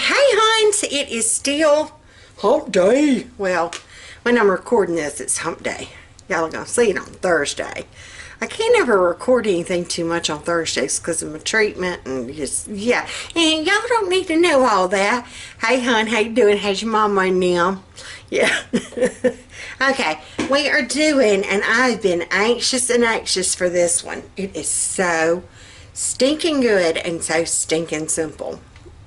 Hey Heinz, it is still hump day. Well, when I'm recording this, it's hump day. Y'all are going to see it on Thursday. I can't ever record anything too much on Thursdays because of my treatment and just, yeah. And y'all don't need to know all that. Hey hon, how you doing? How's your mama and them? Yeah. Okay, we are doing, and I've been anxious for this one. It is so stinking good and so stinking simple.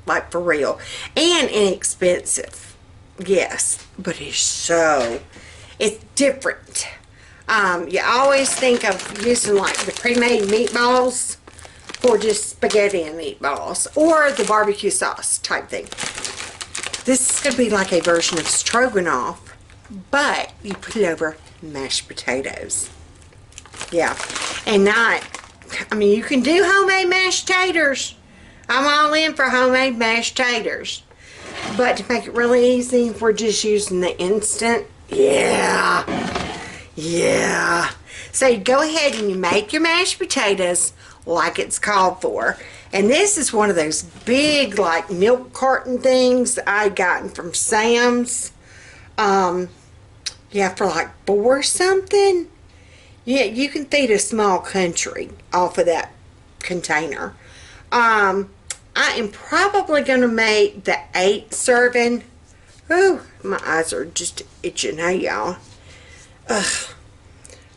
Like for real. And inexpensive. Yes. But it's different. You always think of using like the pre-made meatballs for just spaghetti and meatballs. Or the barbecue sauce type thing. This is going to be like a version of Stroganoff. But you put it over mashed potatoes. Yeah. And not, I mean, you can do homemade mashed taters. I'm all in for homemade mashed taters. But to make it really easy, we're just using the instant. Yeah. So you go ahead and you make your mashed potatoes like it's called for. And this is one of those big, like, milk carton things I gotten from Sam's. Yeah, for like $4 or something. Yeah, you can feed a small country off of that container. I am probably going to make the 8 serving. Ooh, my eyes are just itching. Hey, y'all. Ugh.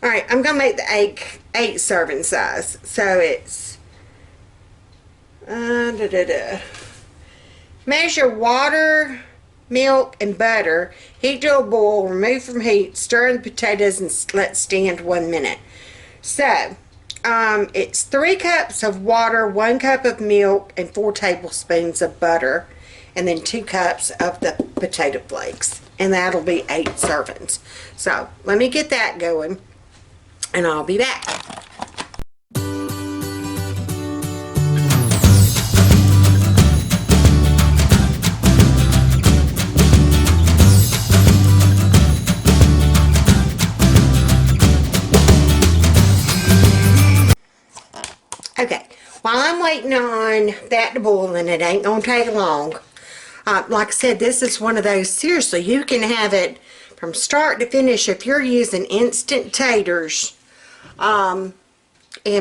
Alright, I'm going to make the 8 serving size. So it's... Measure water, milk, and butter. Heat to a boil. Remove from heat. Stir in the potatoes and let stand 1 minute. So... it's 3 cups of water, 1 cup of milk, and 4 tablespoons of butter, and then 2 cups of the potato flakes, and that'll be 8 servings. So let me get that going, and I'll be back. Okay, while I'm waiting on that to boil, and it ain't going to take long, like I said, this is one of those, seriously, you can have it from start to finish if you're using instant taters and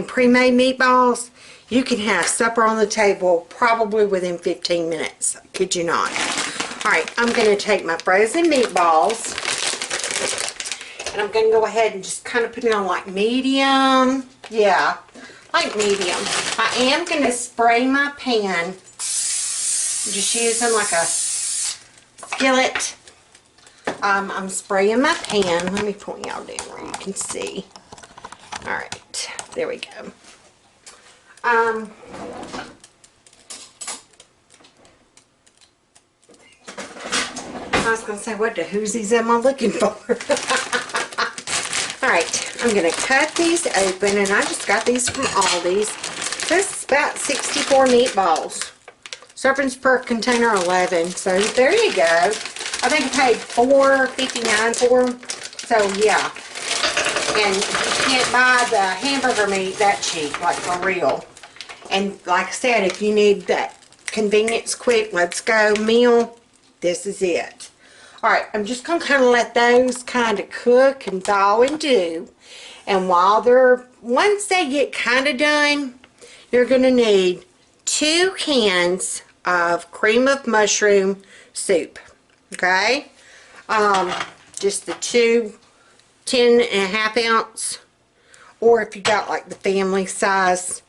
pre-made meatballs. You can have supper on the table probably within 15 minutes. I kid you not. Alright, I'm going to take my frozen meatballs, and I'm going to go ahead and just kind of put it on like medium. Yeah. Like medium. I am going to spray my pan. Just using like a skillet. I'm spraying my pan. Let me point y'all down where you can see. Alright. There we go. I was going to say, what the whoosies am I looking for? Alright, I'm going to cut these open, and I just got these from Aldi's. This is about 64 meatballs. Servings per container 11, so there you go. I think I paid $4.59 for them, so yeah. And you can't buy the hamburger meat that cheap, like for real. And like I said, if you need that convenience quick, let's go meal, this is it. Alright, I'm just going to kind of let those kind of cook and thaw and do. And once they get kind of done, you're going to need 2 cans of cream of mushroom soup. Okay? Just the 2 10.5 ounce. Or if you got like the family size.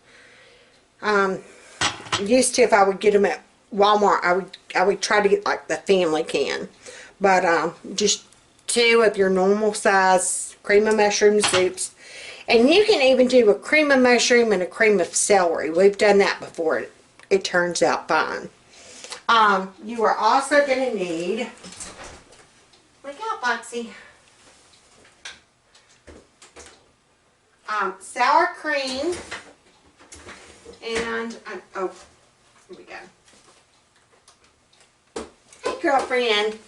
Used to, if I would get them at Walmart, I would try to get like the family can. But just 2 of your normal size cream of mushroom soups. And you can even do a cream of mushroom and a cream of celery. We've done that before. It turns out fine. You are also going to need, look out Foxy, sour cream, and, oh, here we go. Hey girlfriend.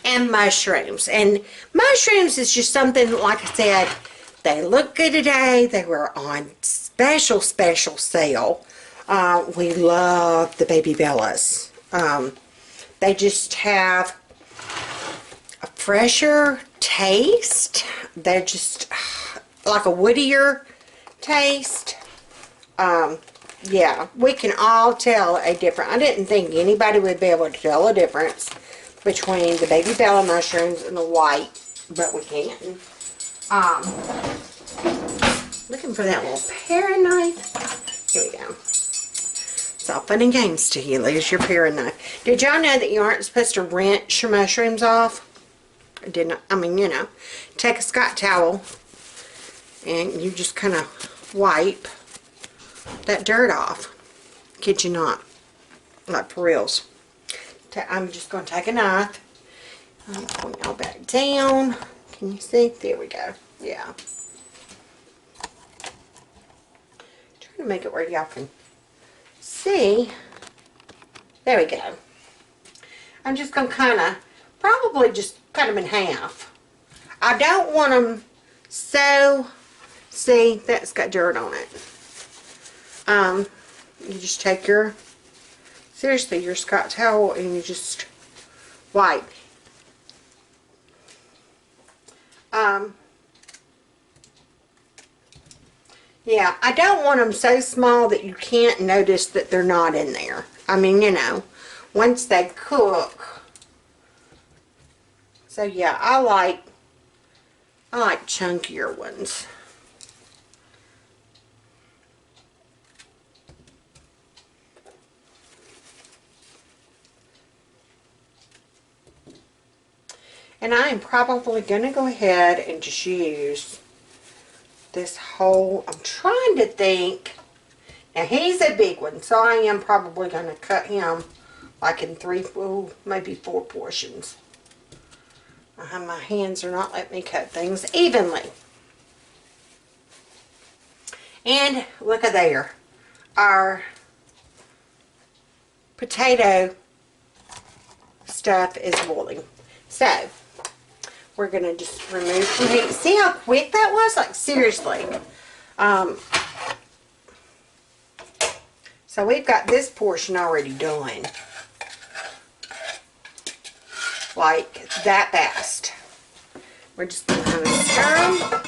And mushrooms. And mushrooms is just something, like I said, they look good today. They were on special sale. We love the Baby Bellas. They just have a fresher taste. They're just like a woodier taste. Yeah, we can all tell a difference. I didn't think anybody would be able to tell a difference between the baby bella mushrooms and the white, but we can. Looking for that little paring knife. Here we go. It's all fun and games till you lose your paring knife. Did y'all know that you aren't supposed to rinse your mushrooms off? I didn't. I mean, you know, take a Scott towel and you just kind of wipe that dirt off. Kid you not. Like for reals. I'm just going to take a knife. I'm pulling y'all back down. Can you see? There we go. Yeah. Trying to make it where y'all can see. There we go. I'm just going to kind of, probably just cut them in half. I don't want them so, see, that's got dirt on it. You just take your, seriously, your Scott towel and you just wipe. Yeah, I don't want them so small that you can't notice that they're not in there. I mean, you know, once they cook. So yeah, I like chunkier ones. And I am probably going to go ahead and just use this whole, I'm trying to think. Now he's a big one, so I am probably going to cut him like in 3, maybe 4 portions. My hands are not letting me cut things evenly. And look at there. Our potato stuff is boiling. So, we're going to just remove some heat. See how quick that was? Like, seriously. So, we've got this portion already done. Like, that fast. We're just going to kind of stir them.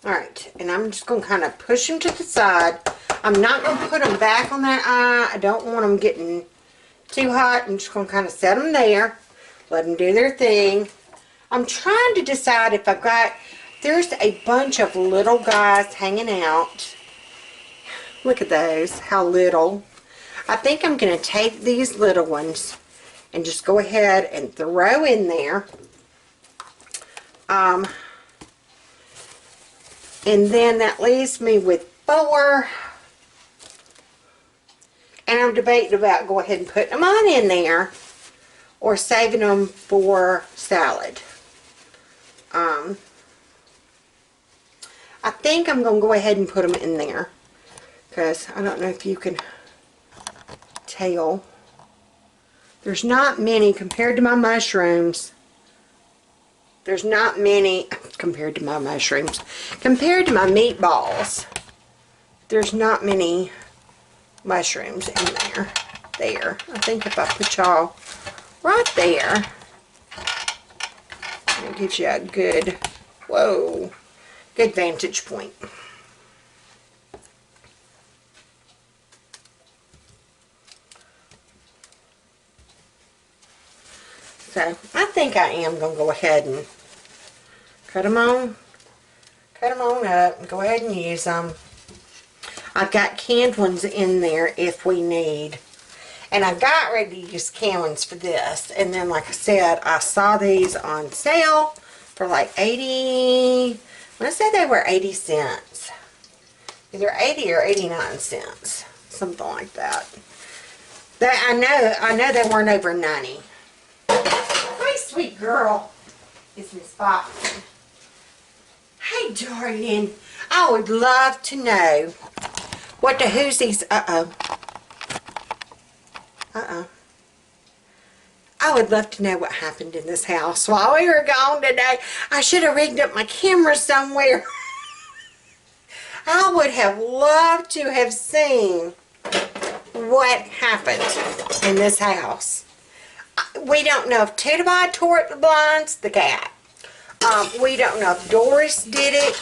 Alright, and I'm just going to kind of push them to the side. I'm not going to put them back on that eye. I don't want them getting too hot. I'm just going to kind of set them there. Let them do their thing. I'm trying to decide if I've got, there's a bunch of little guys hanging out. Look at those, how little. I think I'm going to take these little ones and just go ahead and throw in there. And then that leaves me with 4. And I'm debating about go ahead and putting them on in there or saving them for salad. I think I'm going to go ahead and put them in there because I don't know if you can tell. There's not many compared to my mushrooms. There's not many compared to my mushrooms. Compared to my meatballs, there's not many mushrooms in there. There. I think if I put y'all right there, it gives you a good, whoa, good vantage point. So, I think I am going to go ahead and cut them on up and go ahead and use them. I've got canned ones in there if we need. And I got ready to use canned ones for this. And then, like I said, I saw these on sale for like 80, I want to say they were 80 cents. Either 80 or 89 cents. Something like that. I know they weren't over 90. My sweet girl is Miss Fox. Hey, darling. I would love to know What the whoosies? Uh-oh. Uh-oh. I would love to know what happened in this house while we were gone today. I should have rigged up my camera somewhere. I would have loved to have seen what happened in this house. We don't know if Tittabod tore up the blinds, the cat. We don't know if Doris did it.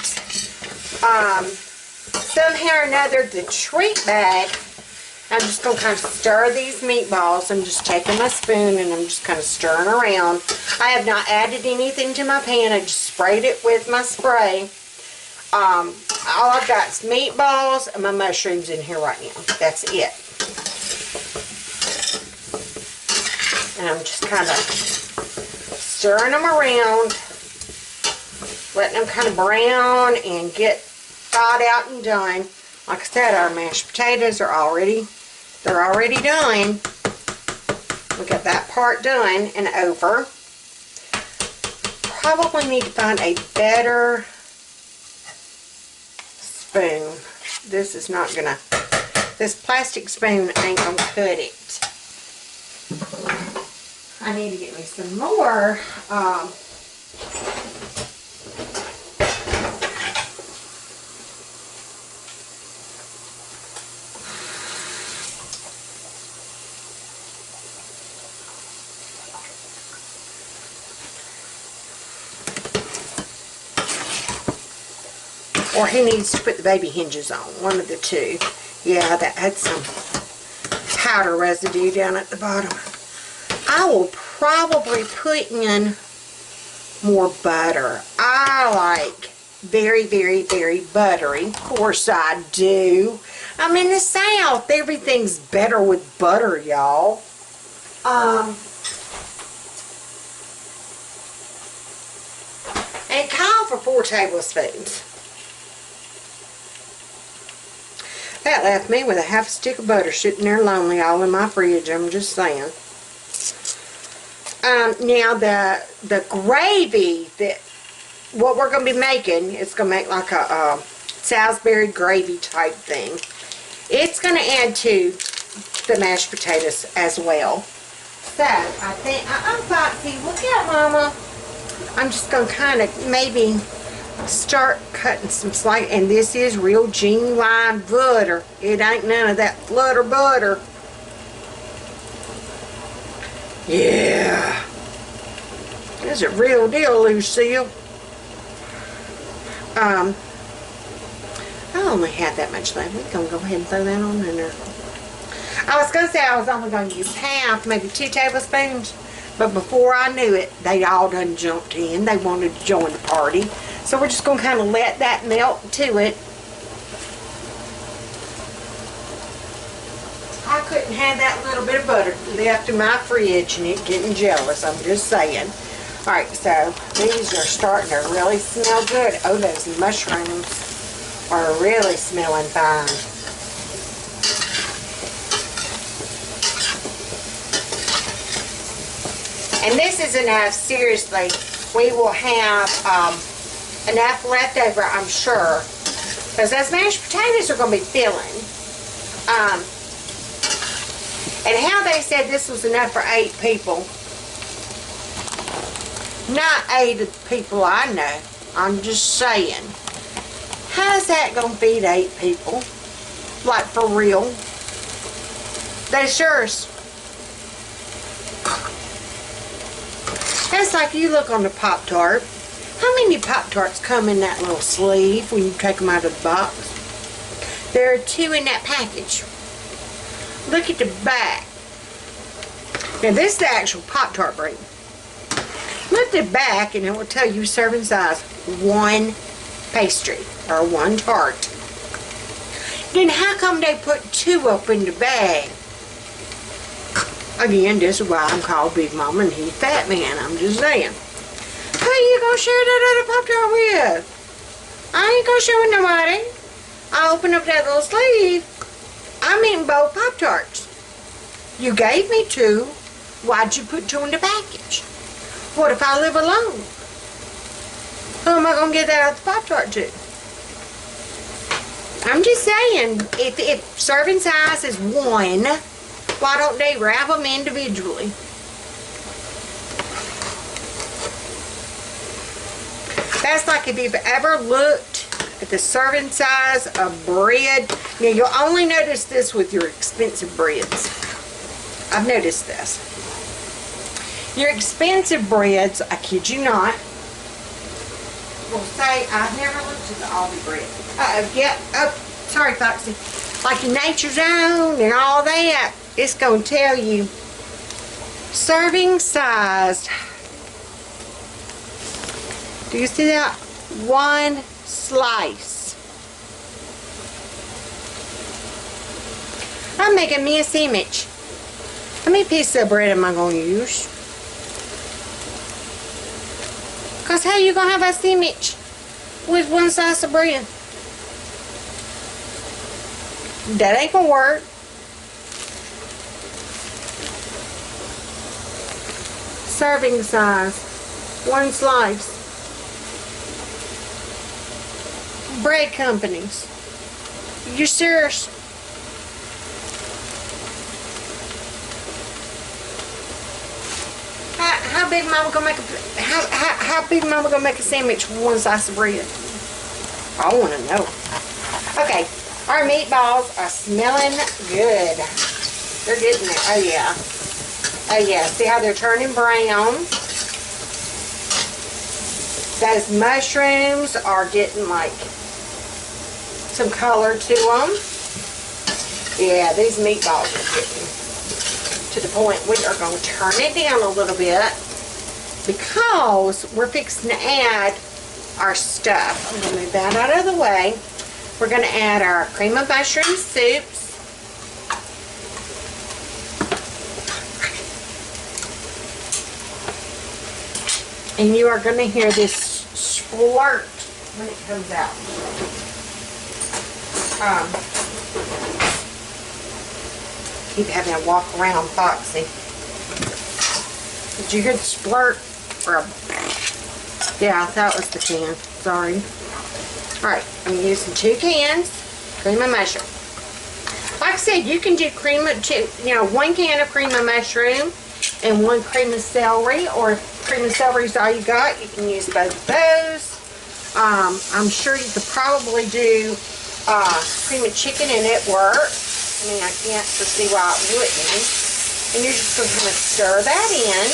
Somehow or another, the treat bag, I'm just going to kind of stir these meatballs. I'm just taking my spoon and I'm just kind of stirring around. I have not added anything to my pan. I just sprayed it with my spray. All I've got is meatballs and my mushrooms in here right now. That's it. And I'm just kind of stirring them around, letting them kind of brown and get thawed out and done. Like I said, our mashed potatoes are already done. We got that part done and over. Probably need to find a better spoon. This is not gonna, this plastic spoon ain't gonna cut it. I need to get me some more or he needs to put the baby hinges on, one of the two. Yeah, that had some powder residue down at the bottom. I will probably put in more butter. I like very, very, very buttery. Of course I do. I'm in the South. Everything's better with butter, y'all. And call for 4 tablespoons. That left me with a half stick of butter sitting there lonely all in my fridge. I'm just saying. Now the gravy that what we're going to be making, it's going to make like a Salisbury gravy type thing. It's going to add to the mashed potatoes as well. So I think Foxy, look out, Mama. I'm just going to kind of maybe start cutting some slice, and this is real genuine butter. It ain't none of that flutter butter. Yeah. This is a real deal, Lucille. I only had that much left. We're going to go ahead and throw that on in there. I was going to say I was only going to use half, maybe 2 tablespoons. But before I knew it, they all done jumped in. They wanted to join the party. So we're just going to kind of let that melt to it. I couldn't have that little bit of butter left in my fridge and it getting jealous. I'm just saying. Alright, so these are starting to really smell good. Oh, those mushrooms are really smelling fine. And this is enough, seriously. We will have enough left over, I'm sure. Because those mashed potatoes are going to be filling. And how they said this was enough for 8 people. Not 8 of the people I know. I'm just saying. How's that going to feed 8 people? Like, for real? They sure. That's like you look on the Pop-Tart. How many Pop-Tarts come in that little sleeve when you take them out of the box? There are 2 in that package. Look at the back. Now this is the actual Pop-Tart brand. Look at the back and it will tell you serving size 1 pastry or 1 tart. Then how come they put 2 up in the bag? Again, this is why I'm called Big Mama and he's Fat Man. I'm just saying. Who you gonna share that other Pop-Tart with? I ain't gonna share with nobody. I open up that little sleeve. I'm eating both Pop-Tarts. You gave me 2. Why'd you put 2 in the package? What if I live alone? Who am I gonna get that out of the Pop-Tart to? I'm just saying, if serving size is 1, why don't they wrap them individually? That's like if you've ever looked at the serving size of bread. Now, you'll only notice this with your expensive breads. I've noticed this. Your expensive breads, I kid you not, will say, I've never looked at the Aldi bread. Yeah, oh, sorry, Foxy. Like your Nature's Own and all that, it's going to tell you serving size. Do you see that? 1 slice. I'm making me a sandwich. How many pieces of bread am I going to use? Because how you going to have a sandwich with 1 slice of bread? That ain't going to work. Serving size. 1 slice. Bread companies. You serious? How big Mama gonna make a how big Mama gonna make a sandwich with 1 slice of bread? I want to know. Okay, our meatballs are smelling good. They're getting there. Oh yeah. Oh yeah. See how they're turning brown? Those mushrooms are getting like some color to them. Yeah, these meatballs are getting to the point we are going to turn it down a little bit because we're fixing to add our stuff. I'm going to move that out of the way. We're going to add our cream of mushroom soups. And you are going to hear this splurt when it comes out. Keep having to walk around Foxy. Did you hear the splurt? Yeah, that was the can. Sorry. Alright, I'm using 2 cans cream of mushroom. Like I said, you can do 1 can of cream of mushroom and 1 cream of celery, or if cream of celery is all you got, you can use both of those. I'm sure you could probably do cream of chicken and it works. I mean, I can't foresee why it wouldn't. And you're just going to kind of stir that in.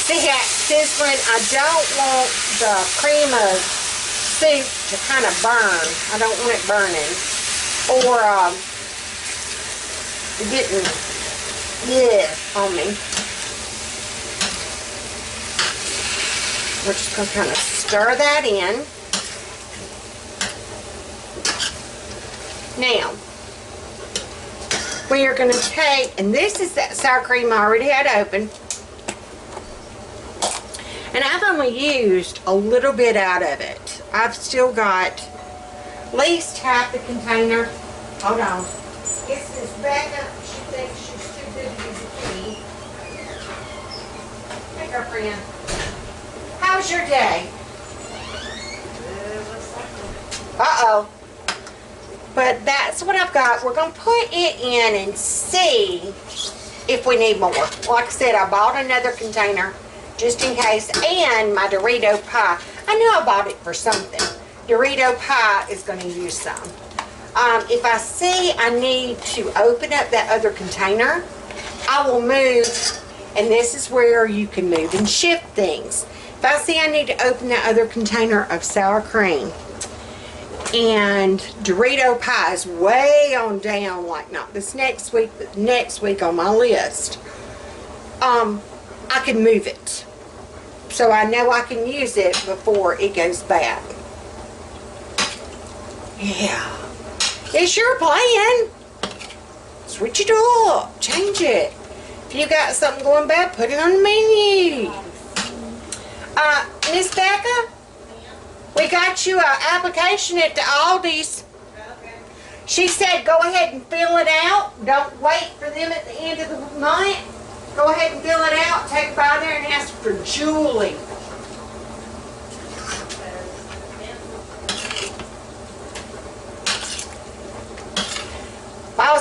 See how it's sizzling? I don't want the cream of soup to kind of burn. I don't want it burning. Or getting on me. We're just going to kind of stir that in. Now, we are going to take, and this is that sour cream I already had open. And I've only used a little bit out of it. I've still got at least half the container. Hold on. It's this Becca. She thinks she's too good to use a key. Hey, girlfriend. How was your day? Uh-oh. But that's what I've got. We're going to put it in and see if we need more. Like I said, I bought another container just in case. And my Dorito pie. I knew I bought it for something. Dorito pie is going to use some. If I see I need to open up that other container, I will move. And this is where you can move and shift things. If I see I need to open that other container of sour cream, and Dorito pie is way on down, like not this next week, but next week on my list, I can move it. So I know I can use it before it goes bad. Yeah. It's your plan. Switch it up. Change it. If you got something going bad, put it on the menu. Miss Becca? We got you an application at the Aldi's. Okay. She said go ahead and fill it out. Don't wait for them at the end of the month. Go ahead and fill it out. Take it by there and ask for Julie.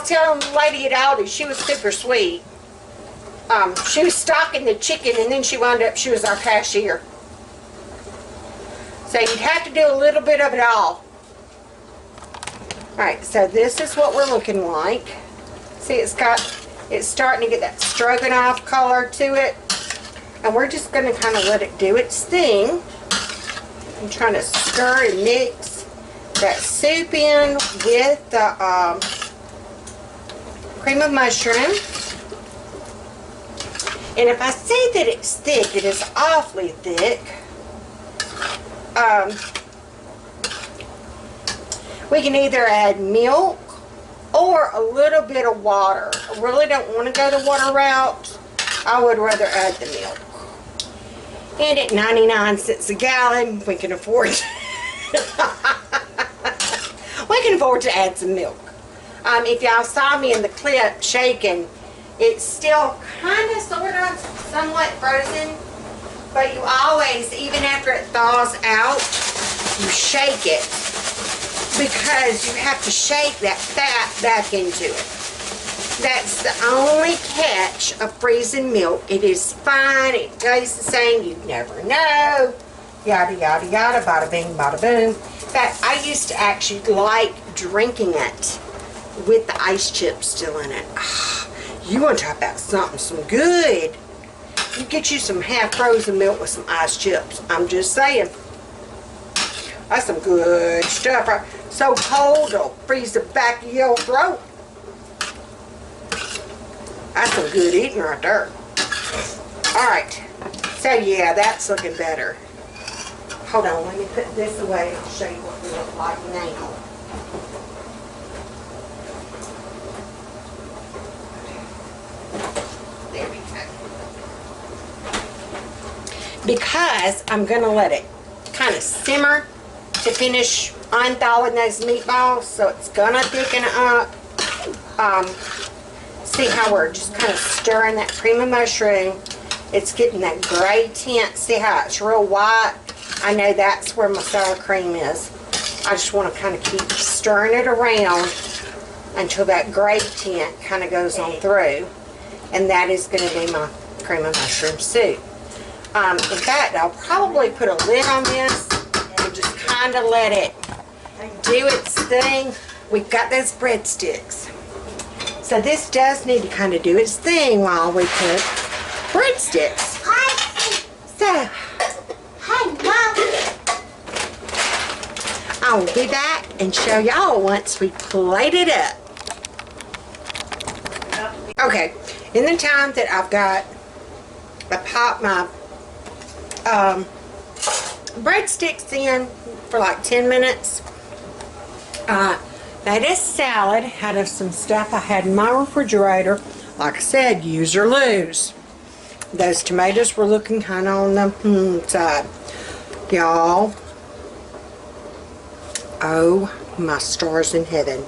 was telling the lady at Aldi, she was super sweet. She was stocking the chicken, and then she wound up, she was our cashier. So you'd have to do a little bit of it all. Alright, so this is what we're looking like. See, it's starting to get that stroganoff color to it. And we're just going to kind of let it do its thing. I'm trying to stir and mix that soup in with the cream of mushroom. And if I say that it's thick, it is awfully thick. We can either add milk or a little bit of water. I really don't want to go the water route. I would rather add the milk. And at 99 cents a gallon, we can afford we can afford to add some milk. If y'all saw me in the clip shaking, it's still kind of, sort of, somewhat frozen. But you always, even after it thaws out, you shake it. Because you have to shake that fat back into it. That's the only catch of freezing milk. It is fine. It tastes the same. You never know. Yada, yada, yada. Bada bing, bada boom. In fact, I used to actually like drinking it with the ice chips still in it. You want to talk about some good. You get you some half-frozen milk with some ice chips. I'm just saying. That's some good stuff. Right? So cold, it'll freeze the back of your throat. That's some good eating right there. Alright. So yeah, that's looking better. Hold on, let me put this away and I'll show you what we look like now. There we go. Because I'm going to let it kind of simmer to finish unthawing those meatballs, so it's going to thicken up. See how we're just kind of stirring that cream of mushroom. It's getting that gray tint. See how it's real white? I know that's where my sour cream is. I just want to kind of keep stirring it around until that gray tint kind of goes on through. And that is going to be my cream of mushroom soup. In fact, I'll probably put a lid on this and just kind of let it do its thing. We've got those breadsticks. So this does need to kind of do its thing while we cook breadsticks. So, I'll be back and show y'all once we plate it up. Okay, in the time that I popped my breadsticks in for like 10 minutes. Made a salad out of some stuff I had in my refrigerator. Like I said, use or lose. Those tomatoes were looking kind of on the side. Y'all. Oh my stars in heaven.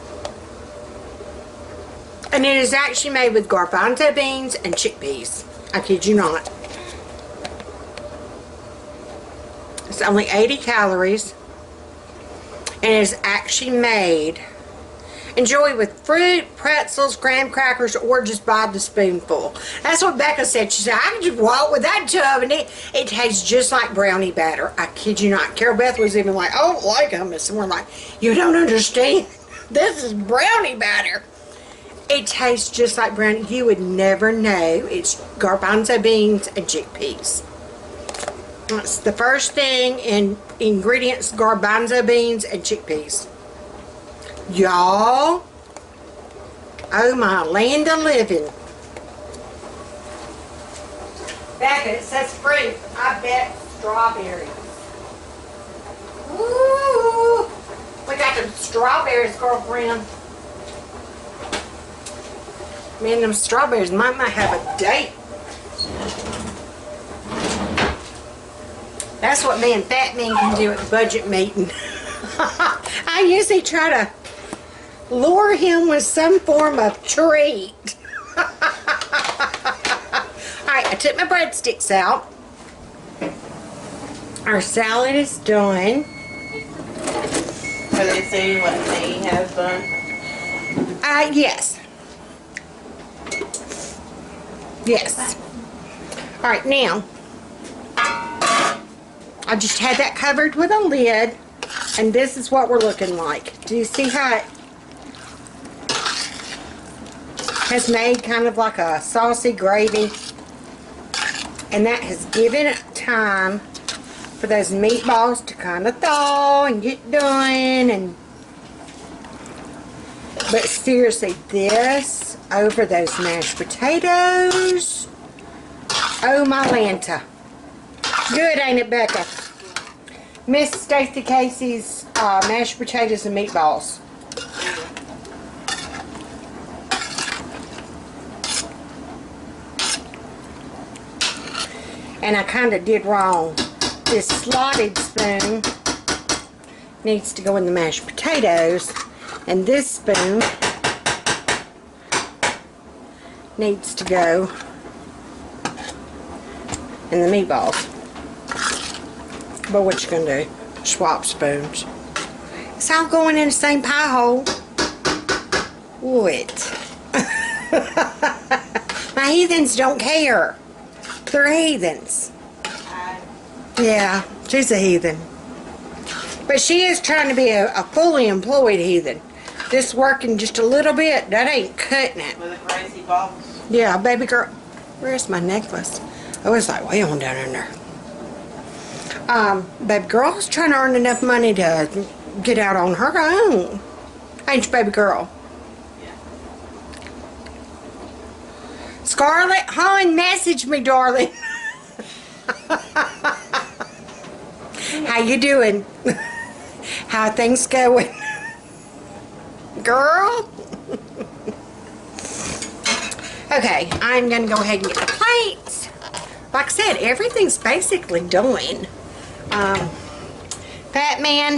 And it is actually made with garbanzo beans and chickpeas. I kid you not. It's only 80 calories. And it is actually made, enjoy with fruit, pretzels, graham crackers, or just by the spoonful. That's what Becca said. She said, I can just walk with that tub and it tastes just like brownie batter. I kid you not. Carol Beth was even like, I don't like hummus. And we're like, you don't understand. This is brownie batter. It tastes just like brownie. You would never know it's garbanzo beans and chickpeas. That's the first thing in ingredients, garbanzo beans and chickpeas. Y'all, oh my land of living. Back it says fruit. I bet strawberries. Ooh, we got them strawberries, girlfriend. Man, them strawberries might have a date. That's what me and Fat Man can do at the budget meeting. I usually try to lure him with some form of treat. Alright, I took my breadsticks out. Our salad is done. Are they saying what they have done? Yes. Yes. Alright, now, I just had that covered with a lid, and this is what we're looking like. Do you see how it has made kind of like a saucy gravy? And that has given it time for those meatballs to kind of thaw and get done. But seriously, this over those mashed potatoes. Oh my Lanta. Good, ain't it, Becca? Miss Stacy Casey's mashed potatoes and meatballs. And I kind of did wrong. This slotted spoon needs to go in the mashed potatoes, and this spoon needs to go in the meatballs. But what you gonna do? Swap spoons. It's all going in the same pie hole. What? My heathens don't care. They're heathens. Yeah, she's a heathen. But she is trying to be a fully employed heathen. Just working just a little bit, that ain't cutting it. With a crazy boss. Yeah, baby girl. Where's my necklace? I was like way on down in there. Baby girl's trying to earn enough money to get out on her own. Ain't you, baby girl? Yeah. Scarlett, hon, message me, darling. How you doing? How are things going? Girl? Okay, I'm going to go ahead and get the plates. Like I said, everything's basically done. Fat Man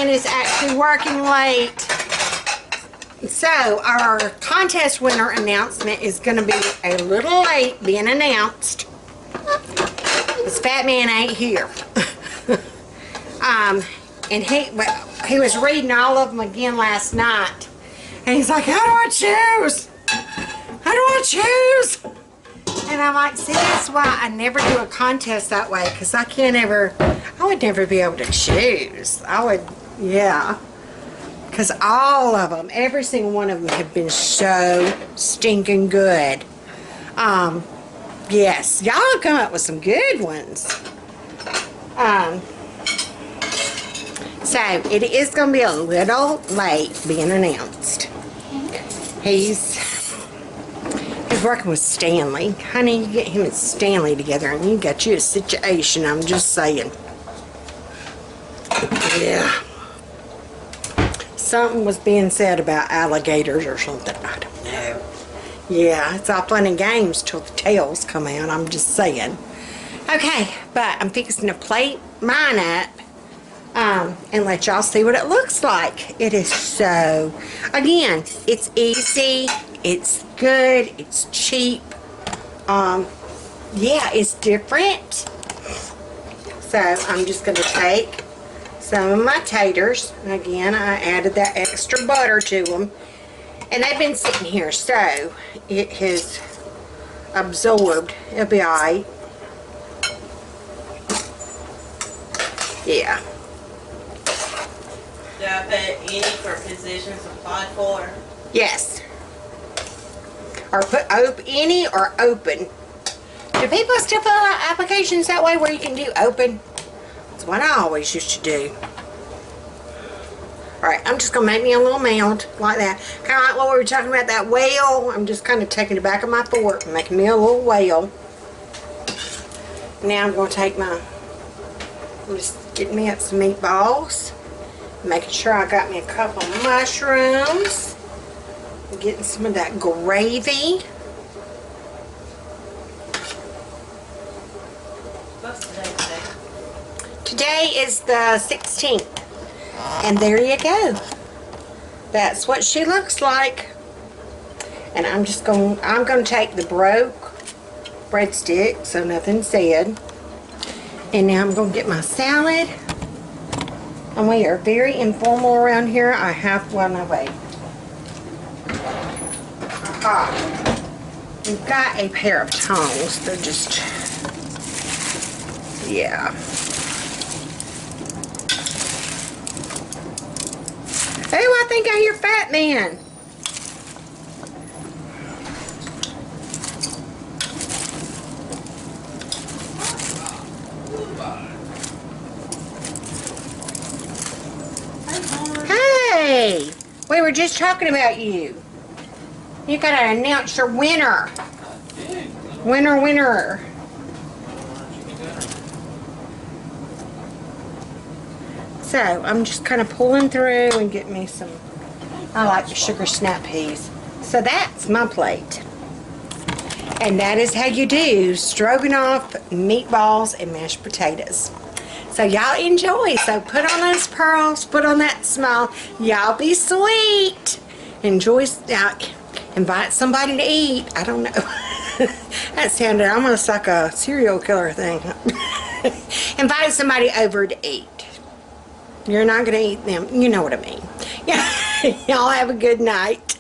is actually working late. So our contest winner announcement is going to be a little late being announced. This Fat Man ain't here. And he was reading all of them again last night. And he's like, how do I choose? How do I choose? And I'm like, see, that's why I never do a contest that way, because I would never be able to choose. Yeah. Because all of them, every single one of them have been so stinking good. Yes, y'all have come up with some good ones. So, it is going to be a little late being announced. He's working with Stanley. Honey, you get him and Stanley together and you got you a situation, I'm just saying. Yeah. Something was being said about alligators or something. I don't know. Yeah, it's all fun and games till the tails come out, I'm just saying. Okay, but I'm fixing to plate mine up and let y'all see what it looks like. It is so, again, it's easy, it's good, it's cheap. Yeah, it's different. So I'm just going to take some of my taters. And again, I added that extra butter to them. And they've been sitting here, so it has absorbed. It'll be alright. Yeah. Do I put any for positions applied for? Yes. Or put any or open. Do people still fill out applications that way where you can do open? That's what I always used to do. Alright, I'm just going to make me a little mound like that. Kind of like what we were talking about, that whale. I'm just kind of taking the back of my fork and making me a little whale. Now I'm going to take I'm just getting me up some meatballs. Making sure I got me a couple of mushrooms. Getting some of that gravy. What's today? Today is the 16th. And there you go. That's what she looks like. And I'm going to take the broke breadstick, so nothing said. And now I'm going to get my salad And we are very informal around here. I have, well, no, wait. Aha. We've got a pair of tongs. They're just, yeah. Oh, I think I hear Fat Man. Hey, we were just talking about you. You gotta announce your winner. Winner. So, I'm just kind of pulling through and getting me some, I like the sugar snap peas. So that's my plate. And that is how you do stroganoff, meatballs, and mashed potatoes. So y'all enjoy. So put on those pearls, put on that smile. Y'all be sweet. Enjoy, invite somebody to eat. I don't know. That sounded almost like a serial killer thing. Invite somebody over to eat. You're not going to eat them. You know what I mean. Yeah. Y'all have a good night.